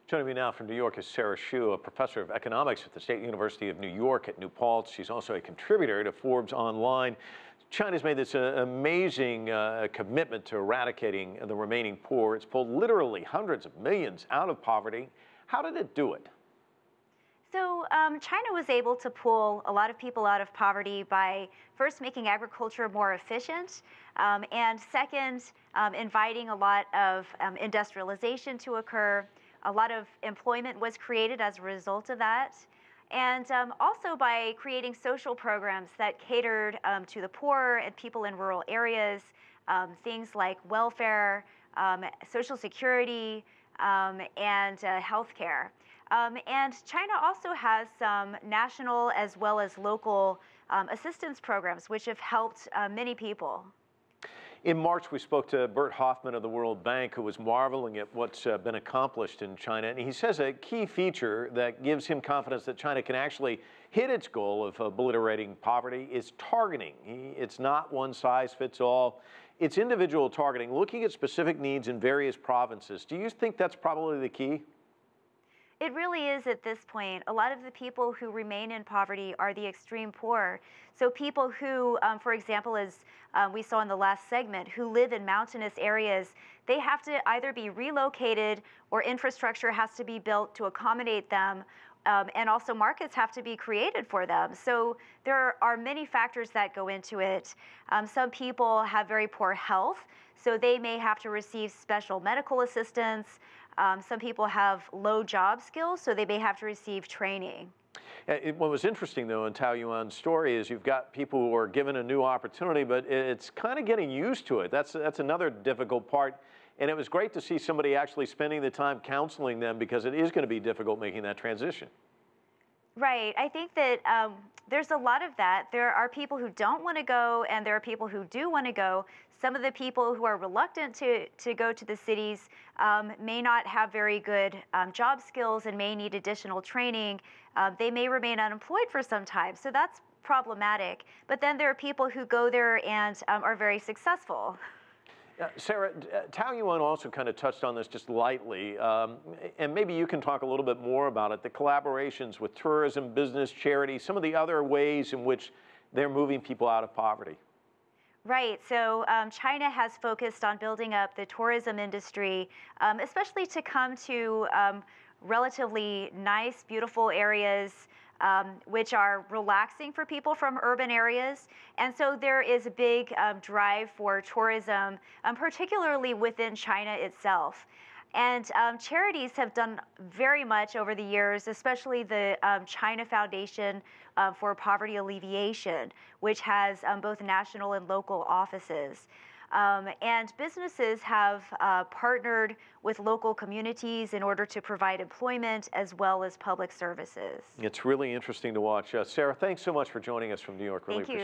Joining me now from New York is Sara Hsu, a professor of economics at the State University of New York at New Paltz. She's also a contributor to Forbes Online. China's made this amazing commitment to eradicating the remaining poor. It's pulled literally hundreds of millions out of poverty. How did it do it? So China was able to pull a lot of people out of poverty by first making agriculture more efficient, and second, inviting a lot of industrialization to occur. A lot of employment was created as a result of that. And also by creating social programs that catered to the poor and people in rural areas, things like welfare, Social Security, and health care. And China also has some national as well as local assistance programs, which have helped many people. In March, we spoke to Bert Hoffman of the World Bank, who was marveling at what's been accomplished in China. And he says a key feature that gives him confidence that China can actually hit its goal of obliterating poverty is targeting. It's not one size fits all. It's individual targeting, looking at specific needs in various provinces. Do you think that's probably the key? It really is at this point. A lot of the people who remain in poverty are the extreme poor. So people who, for example, as we saw in the last segment, who live in mountainous areas, they have to either be relocated or infrastructure has to be built to accommodate them. And also markets have to be created for them. So there are many factors that go into it. Some people have very poor health, so they may have to receive special medical assistance. Some people have low job skills, so they may have to receive training. What was interesting, though, in Taoyuan's story is you've got people who are given a new opportunity, but it's kind of getting used to it. That's another difficult part. And it was great to see somebody actually spending the time counseling them, because it is going to be difficult making that transition. Right. I think that there's a lot of that. There are people who don't want to go, and there are people who do want to go. Some of the people who are reluctant to go to the cities may not have very good job skills and may need additional training. They may remain unemployed for some time, so that's problematic. But then there are people who go there and are very successful. Sara, Taoyuan also kind of touched on this just lightly, and maybe you can talk a little bit more about it, the collaborations with tourism, business, charity, some of the other ways in which they're moving people out of poverty. Right. So China has focused on building up the tourism industry, especially to come to relatively nice, beautiful areas, which are relaxing for people from urban areas. And so there is a big drive for tourism, particularly within China itself. And charities have done very much over the years, especially the China Foundation for Poverty Alleviation, which has both national and local offices. And businesses have partnered with local communities in order to provide employment as well as public services. It's really interesting to watch. Sara, thanks so much for joining us from New York. Really Thank you.